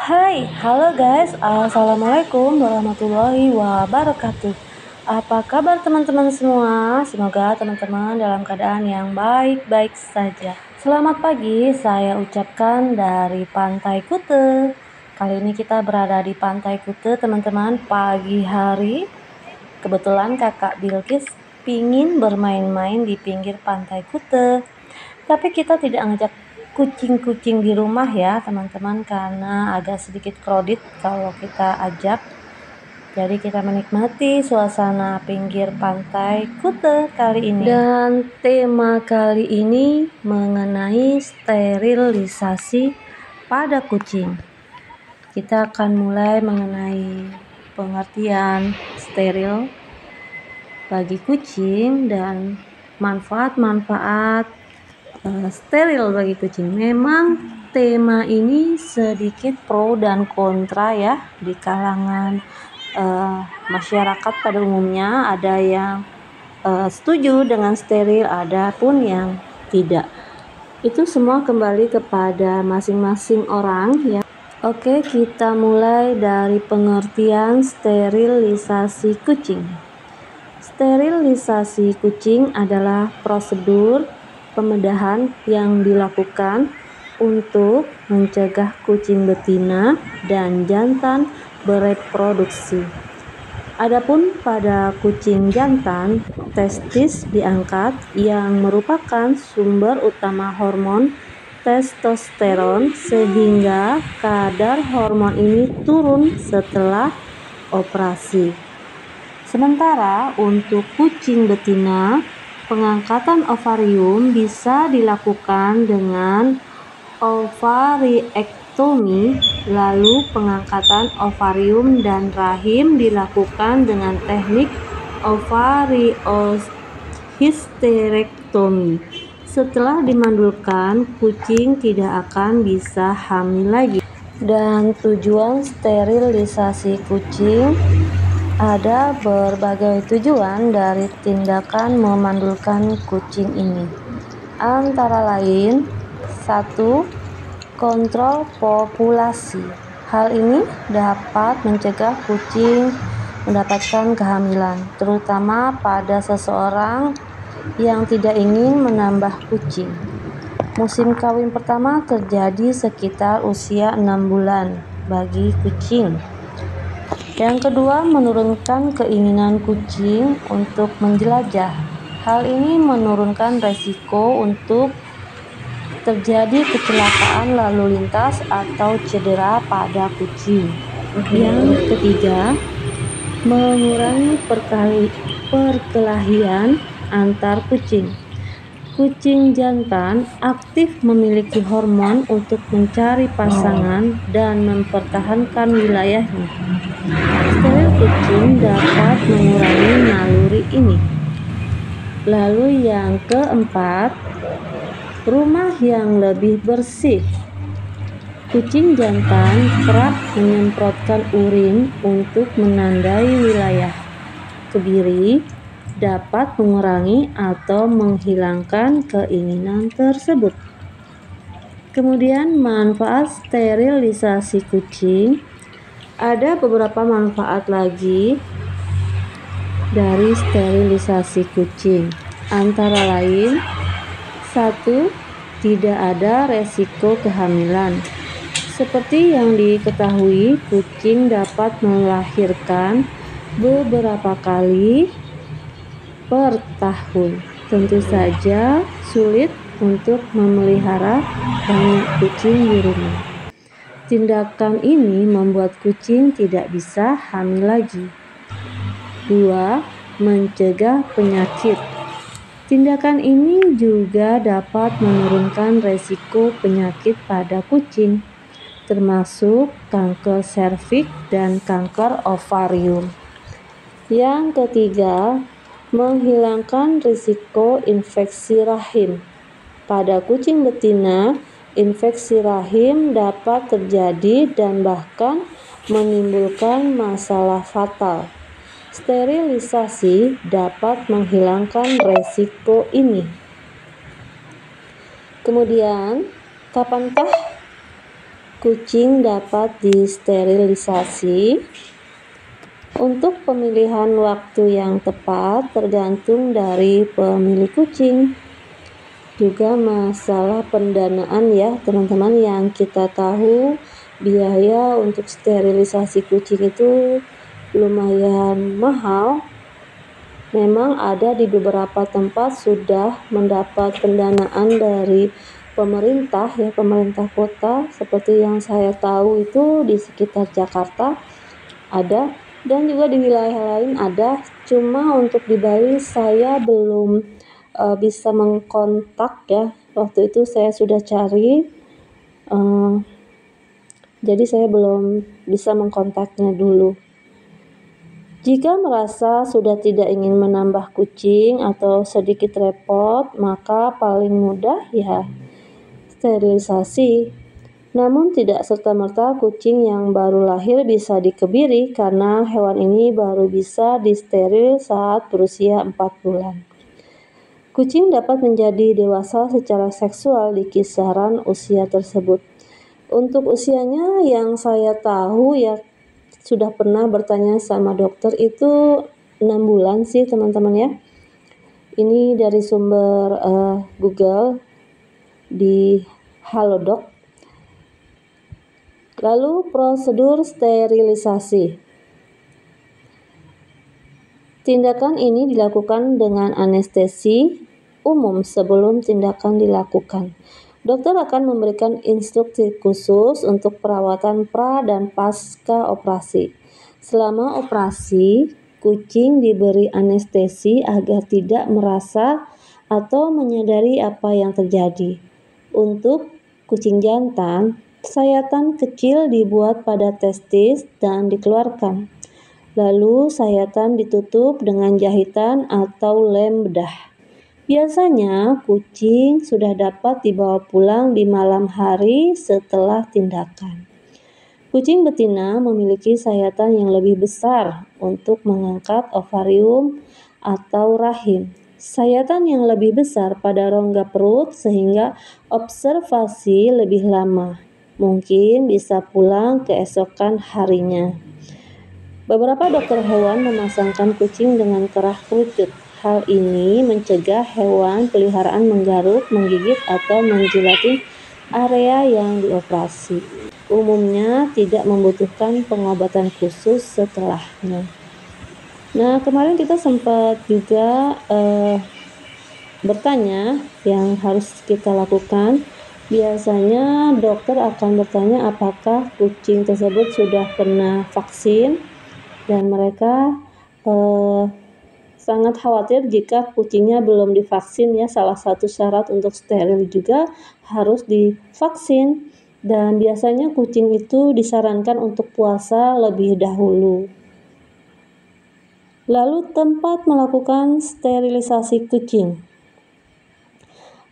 Hai, halo guys, Assalamualaikum warahmatullahi wabarakatuh. Apa kabar teman-teman semua? Semoga teman-teman dalam keadaan yang baik-baik saja. Selamat pagi, saya ucapkan dari Pantai Kute. Kali ini kita berada di Pantai Kute teman-teman, pagi hari. Kebetulan kakak Bilkis pingin bermain-main di pinggir Pantai Kute. Tapi kita tidak ngajak kucing-kucing di rumah ya teman-teman, karena agak sedikit crowded kalau kita ajak. Jadi kita menikmati suasana pinggir Pantai Kute kali ini. Dan tema kali ini mengenai sterilisasi pada kucing. Kita akan mulai mengenai pengertian steril bagi kucing dan manfaat-manfaat steril bagi kucing. Memang tema ini sedikit pro dan kontra ya di kalangan masyarakat pada umumnya. Ada yang setuju dengan steril, ada pun yang tidak. Itu semua kembali kepada masing-masing orang ya. Oke, kita mulai dari pengertian sterilisasi kucing. Sterilisasi kucing adalah prosedur pembedahan yang dilakukan untuk mencegah kucing betina dan jantan bereproduksi. Adapun pada kucing jantan, testis diangkat yang merupakan sumber utama hormon testosteron, sehingga kadar hormon ini turun setelah operasi. Sementara untuk kucing betina, pengangkatan ovarium bisa dilakukan dengan ovariektomi, lalu pengangkatan ovarium dan rahim dilakukan dengan teknik ovariohysterektomi. Setelah dimandulkan, kucing tidak akan bisa hamil lagi. Dan tujuan sterilisasi kucing, ada berbagai tujuan dari tindakan memandulkan kucing ini. Antara lain, 1. Kontrol populasi. Hal ini dapat mencegah kucing mendapatkan kehamilan, terutama pada seseorang yang tidak ingin menambah kucing. Musim kawin pertama terjadi sekitar usia 6 bulan bagi kucing. Yang kedua, menurunkan keinginan kucing untuk menjelajah. Hal ini menurunkan resiko untuk terjadi kecelakaan lalu lintas atau cedera pada kucing. Yang ketiga, mengurangi perkelahian antar kucing. Kucing jantan aktif memiliki hormon untuk mencari pasangan dan mempertahankan wilayahnya. Steril kucing dapat mengurangi naluri ini. Lalu yang keempat, rumah yang lebih bersih. Kucing jantan kerap menyemprotkan urin untuk menandai wilayah. Kebiri dapat mengurangi atau menghilangkan keinginan tersebut. Kemudian manfaat sterilisasi kucing. Ada beberapa manfaat lagi dari sterilisasi kucing. Antara lain, 1. Tidak ada resiko kehamilan. Seperti yang diketahui, kucing dapat melahirkan beberapa kali per tahun. Tentu saja sulit untuk memelihara banyak kucing di rumah. Tindakan ini membuat kucing tidak bisa hamil lagi. 2. Mencegah penyakit. Tindakan ini juga dapat menurunkan resiko penyakit pada kucing, termasuk kanker serviks dan kanker ovarium. Yang ketiga, menghilangkan risiko infeksi rahim. Pada kucing betina, infeksi rahim dapat terjadi dan bahkan menimbulkan masalah fatal. Sterilisasi dapat menghilangkan resiko ini. Kemudian, kapankah kucing dapat disterilisasi. Untuk pemilihan waktu yang tepat tergantung dari pemilik kucing. Juga masalah pendanaan ya teman-teman, yang kita tahu biaya untuk sterilisasi kucing itu lumayan mahal. Memang ada di beberapa tempat sudah mendapat pendanaan dari pemerintah ya, pemerintah kota, seperti yang saya tahu itu di sekitar Jakarta ada, dan juga di wilayah lain ada. Cuma untuk di Bali saya belum bisa mengkontak ya. Waktu itu saya sudah cari, jadi saya belum bisa mengkontaknya dulu. Jika merasa sudah tidak ingin menambah kucing atau sedikit repot, maka paling mudah ya sterilisasi. Namun tidak serta-merta kucing yang baru lahir bisa dikebiri, karena hewan ini baru bisa disteril saat berusia 4 bulan. Kucing dapat menjadi dewasa secara seksual di kisaran usia tersebut. Untuk usianya yang saya tahu ya, sudah pernah bertanya sama dokter, itu 6 bulan sih teman-teman ya. Ini dari sumber Google di Halodoc. Lalu prosedur sterilisasi. Tindakan ini dilakukan dengan anestesi umum sebelum tindakan dilakukan. Dokter akan memberikan instruksi khusus untuk perawatan pra dan pasca operasi. Selama operasi, kucing diberi anestesi agar tidak merasa atau menyadari apa yang terjadi. Untuk kucing jantan, sayatan kecil dibuat pada testis dan dikeluarkan. Lalu sayatan ditutup dengan jahitan atau lem bedah. Biasanya kucing sudah dapat dibawa pulang di malam hari setelah tindakan. Kucing betina memiliki sayatan yang lebih besar untuk mengangkat ovarium atau rahim. Sayatan yang lebih besar pada rongga perut sehingga observasi lebih lama. Mungkin bisa pulang keesokan harinya. Beberapa dokter hewan memasangkan kucing dengan kerah kerucut. Hal ini mencegah hewan peliharaan menggaruk, menggigit, atau menjilati area yang dioperasi. Umumnya tidak membutuhkan pengobatan khusus setelahnya. Nah, kemarin kita sempat juga bertanya yang harus kita lakukan. Biasanya dokter akan bertanya apakah kucing tersebut sudah pernah vaksin, dan mereka sangat khawatir jika kucingnya belum divaksin ya. Salah satu syarat untuk steril juga harus divaksin, dan biasanya kucing itu disarankan untuk puasa lebih dahulu. Lalu tempat melakukan sterilisasi kucing.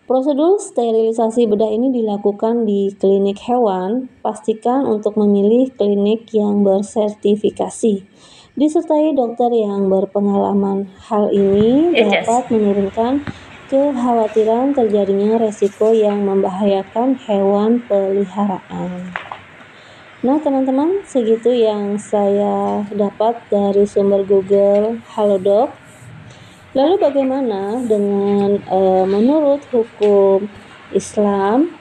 Prosedur sterilisasi bedah ini dilakukan di klinik hewan. Pastikan untuk memilih klinik yang bersertifikasi, disertai dokter yang berpengalaman. Hal ini dapat menurunkan kekhawatiran terjadinya resiko yang membahayakan hewan peliharaan. Nah teman-teman, segitu yang saya dapat dari sumber Google Halodoc. Lalu bagaimana dengan menurut hukum Islam?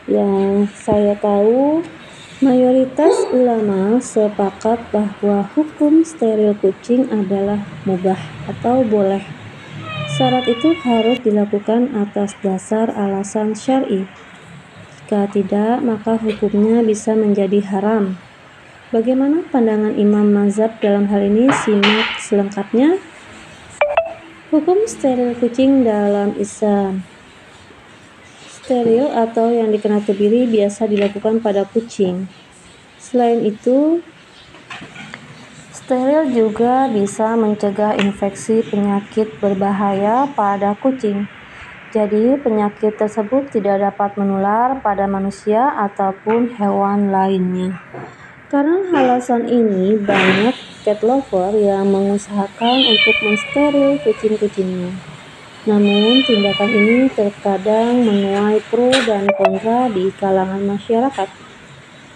Yang saya tahu, mayoritas ulama sepakat bahwa hukum steril kucing adalah mubah atau boleh. Syarat itu harus dilakukan atas dasar alasan syar'i. Jika tidak, maka hukumnya bisa menjadi haram. Bagaimana pandangan Imam Mazhab dalam hal ini? Simak selengkapnya. Hukum steril kucing dalam Islam. Steril atau yang dikenal kebiri biasa dilakukan pada kucing. Selain itu, steril juga bisa mencegah infeksi penyakit berbahaya pada kucing. Jadi, penyakit tersebut tidak dapat menular pada manusia ataupun hewan lainnya. Karena alasan ini, banyak cat lover yang mengusahakan untuk mensteril kucing-kucingnya. Namun, tindakan ini terkadang menuai pro dan kontra di kalangan masyarakat.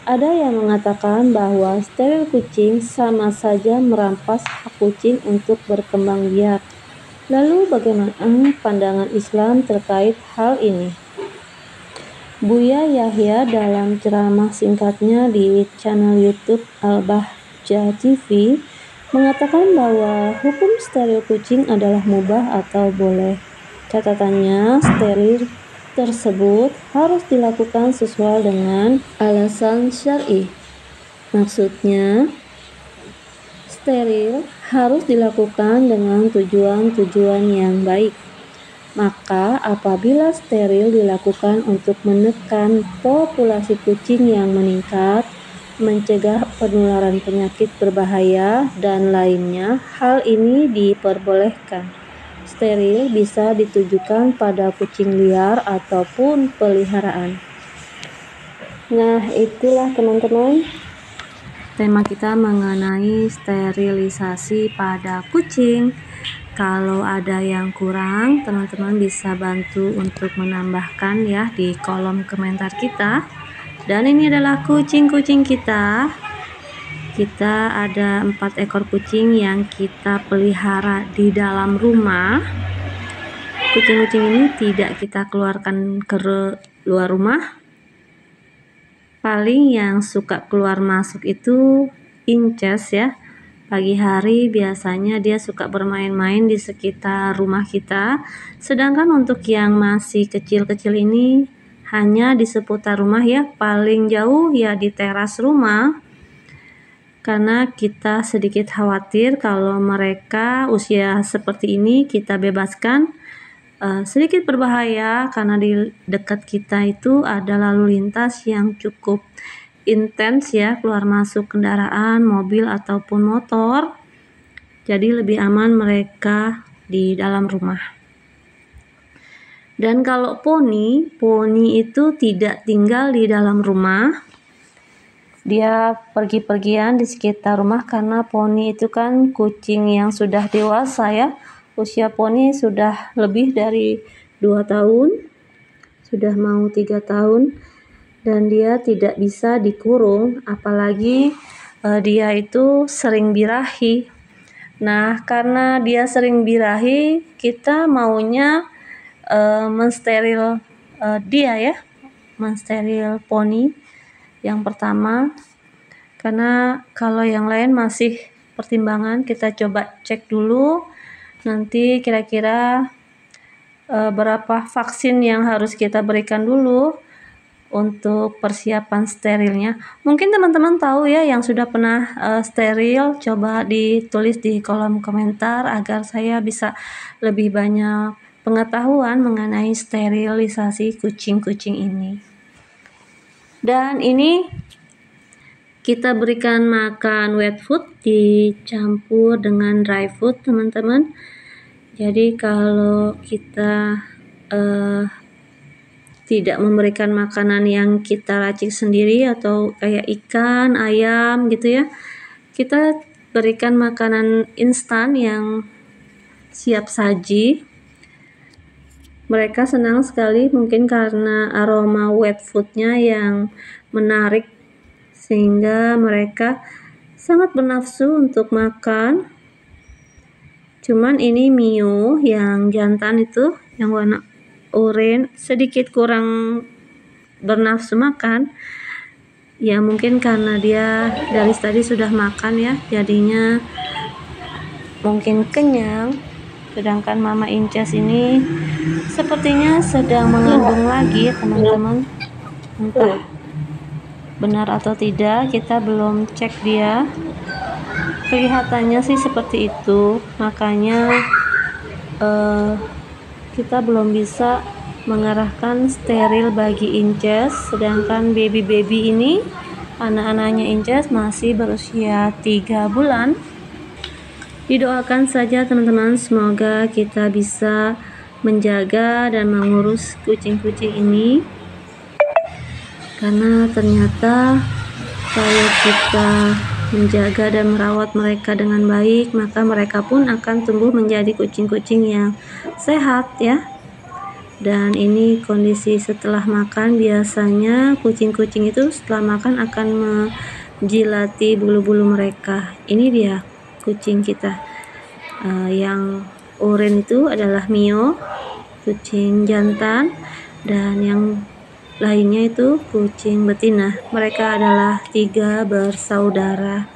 Ada yang mengatakan bahwa steril kucing sama saja merampas hak kucing untuk berkembang biak. Lalu bagaimana pandangan Islam terkait hal ini? Buya Yahya dalam ceramah singkatnya di channel YouTube Al-Bahjah TV mengatakan bahwa hukum steril kucing adalah mubah atau boleh. Catatannya, steril tersebut harus dilakukan sesuai dengan alasan syar'i. Maksudnya, steril harus dilakukan dengan tujuan-tujuan yang baik. Maka apabila steril dilakukan untuk menekan populasi kucing yang meningkat, mencegah penularan penyakit berbahaya, dan lainnya, hal ini diperbolehkan. Steril bisa ditujukan pada kucing liar ataupun peliharaan. Nah, itulah teman-teman tema kita mengenai sterilisasi pada kucing. Kalau ada yang kurang, teman-teman bisa bantu untuk menambahkan ya di kolom komentar kita. Dan ini adalah kucing-kucing kita. Kita ada 4 ekor kucing yang kita pelihara di dalam rumah. Kucing-kucing ini tidak kita keluarkan ke luar rumah. Paling yang suka keluar masuk itu Inces ya. Pagi hari biasanya dia suka bermain-main di sekitar rumah kita. Sedangkan untuk yang masih kecil-kecil ini hanya di seputar rumah ya. Paling jauh ya di teras rumah. Karena kita sedikit khawatir kalau mereka usia seperti ini kita bebaskan sedikit berbahaya, karena di dekat kita itu ada lalu lintas yang cukup intens ya, keluar masuk kendaraan, mobil ataupun motor. Jadi lebih aman mereka di dalam rumah. Dan kalau poni itu tidak tinggal di dalam rumah. Dia pergi-pergian di sekitar rumah karena poni itu kan kucing yang sudah dewasa ya. Usia poni sudah lebih dari 2 tahun, sudah mau 3 tahun, dan dia tidak bisa dikurung, apalagi dia itu sering birahi. Nah, karena dia sering birahi, kita maunya mensteril dia ya, mensteril poni yang pertama, karena kalau yang lain masih pertimbangan, kita coba cek dulu nanti kira-kira berapa vaksin yang harus kita berikan dulu untuk persiapan sterilnya. Mungkin teman-teman tahu ya yang sudah pernah steril, coba ditulis di kolom komentar agar saya bisa lebih banyak pengetahuan mengenai sterilisasi kucing-kucing ini. Dan ini kita berikan makan wet food dicampur dengan dry food teman-teman. Jadi kalau kita tidak memberikan makanan yang kita racik sendiri atau kayak ikan, ayam gitu ya, kita berikan makanan instan yang siap saji. Mereka senang sekali, mungkin karena aroma wet foodnya yang menarik sehingga mereka sangat bernafsu untuk makan. Cuman ini Mio yang jantan itu yang warna oranye sedikit kurang bernafsu makan. Ya mungkin karena dia dari tadi sudah makan ya, jadinya mungkin kenyang. Sedangkan Mama Inces ini sepertinya sedang mengandung lagi teman-teman. Entah benar atau tidak, kita belum cek dia. Kelihatannya sih seperti itu, makanya kita belum bisa mengarahkan steril bagi Inces. Sedangkan baby-baby ini, anak-anaknya Inces masih berusia 3 bulan. Didoakan saja teman-teman, semoga kita bisa menjaga dan mengurus kucing-kucing ini, karena ternyata kalau kita menjaga dan merawat mereka dengan baik, maka mereka pun akan tumbuh menjadi kucing-kucing yang sehat ya. Dan ini kondisi setelah makan, biasanya kucing-kucing itu setelah makan akan menjilati bulu-bulu mereka. Ini dia kucing kita. Yang oranye itu adalah Mio, kucing jantan, dan yang lainnya itu kucing betina. Mereka adalah 3 bersaudara.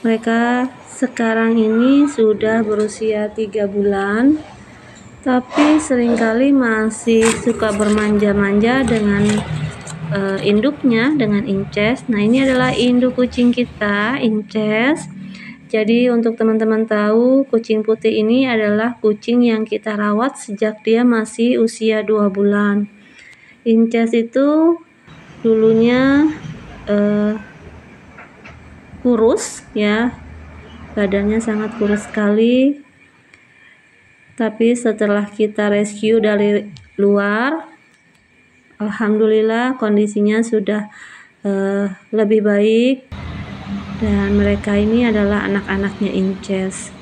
Mereka sekarang ini sudah berusia 3 bulan, tapi seringkali masih suka bermanja-manja dengan induknya, dengan Inces. Nah, ini adalah induk kucing kita, Inces. Jadi untuk teman-teman tahu, kucing putih ini adalah kucing yang kita rawat sejak dia masih usia 2 bulan. Inces itu dulunya kurus ya, badannya sangat kurus sekali, tapi setelah kita rescue dari luar, alhamdulillah kondisinya sudah lebih baik, dan mereka ini adalah anak-anaknya Inces.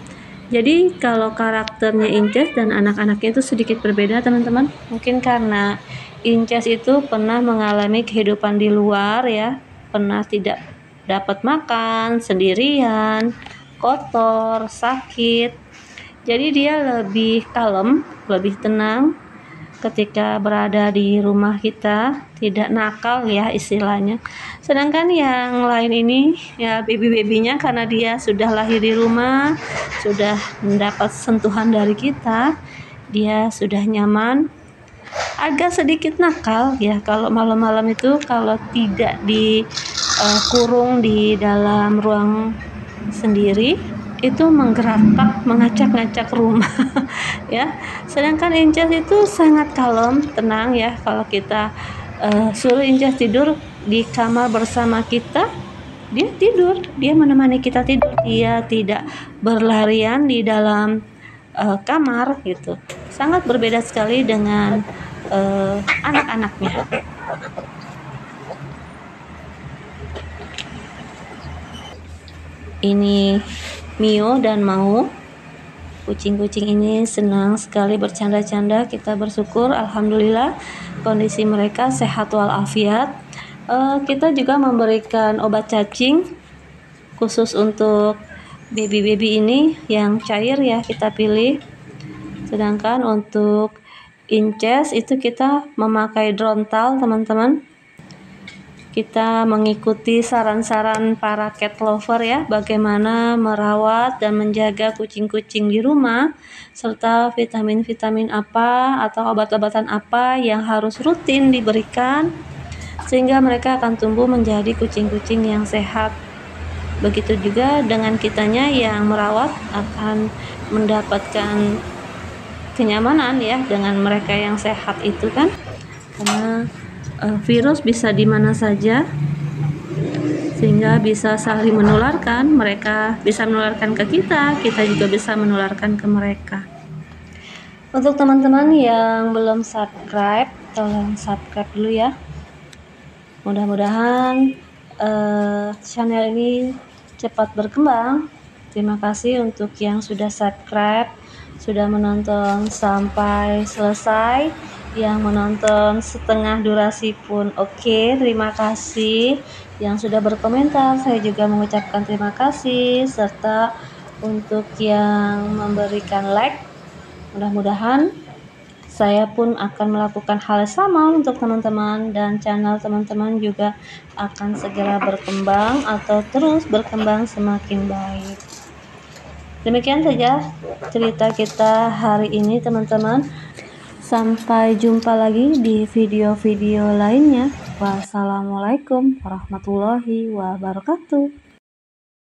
Jadi kalau karakternya Inces dan anak-anaknya itu sedikit berbeda teman-teman, mungkin karena Inces itu pernah mengalami kehidupan di luar ya, pernah tidak dapat makan, sendirian, kotor, sakit. Jadi dia lebih kalem, lebih tenang ketika berada di rumah kita, tidak nakal ya istilahnya. Sedangkan yang lain ini ya baby-babynya, karena dia sudah lahir di rumah, sudah mendapat sentuhan dari kita, dia sudah nyaman. Agak sedikit nakal ya kalau malam-malam itu, kalau tidak dikurung di dalam ruang sendiri, itu menggerakak, mengacak-ngacak rumah ya. Sedangkan Inces itu sangat kalem, tenang ya. Kalau kita suruh Inces tidur di kamar bersama kita, dia tidur, dia menemani kita tidur, dia tidak berlarian di dalam kamar gitu. Sangat berbeda sekali dengan anak-anaknya. Ini Mio dan Mau. Kucing-kucing ini senang sekali bercanda-canda. Kita bersyukur, alhamdulillah kondisi mereka sehat walafiat. Kita juga memberikan obat cacing khusus untuk baby-baby ini yang cair ya, kita pilih. Sedangkan untuk Inces itu kita memakai Drontal teman-teman. Kita mengikuti saran-saran para cat lover ya, bagaimana merawat dan menjaga kucing-kucing di rumah, serta vitamin-vitamin apa atau obat-obatan apa yang harus rutin diberikan, sehingga mereka akan tumbuh menjadi kucing-kucing yang sehat. Begitu juga dengan kitanya yang merawat akan mendapatkan kenyamanan ya dengan mereka yang sehat itu kan, karena virus bisa di mana saja, sehingga bisa saling menularkan. Mereka bisa menularkan ke kita, kita juga bisa menularkan ke mereka. Untuk teman-teman yang belum subscribe, tolong subscribe dulu ya. Mudah-mudahan channel ini cepat berkembang. Terima kasih untuk yang sudah subscribe, sudah menonton sampai selesai. Yang menonton setengah durasi pun oke, terima kasih. Yang sudah berkomentar, saya juga mengucapkan terima kasih, serta untuk yang memberikan like, mudah-mudahan saya pun akan melakukan hal sama untuk teman-teman, dan channel teman-teman juga akan segera berkembang atau terus berkembang semakin baik. Demikian saja cerita kita hari ini teman-teman. Sampai jumpa lagi di video-video lainnya. Wassalamualaikum warahmatullahi wabarakatuh.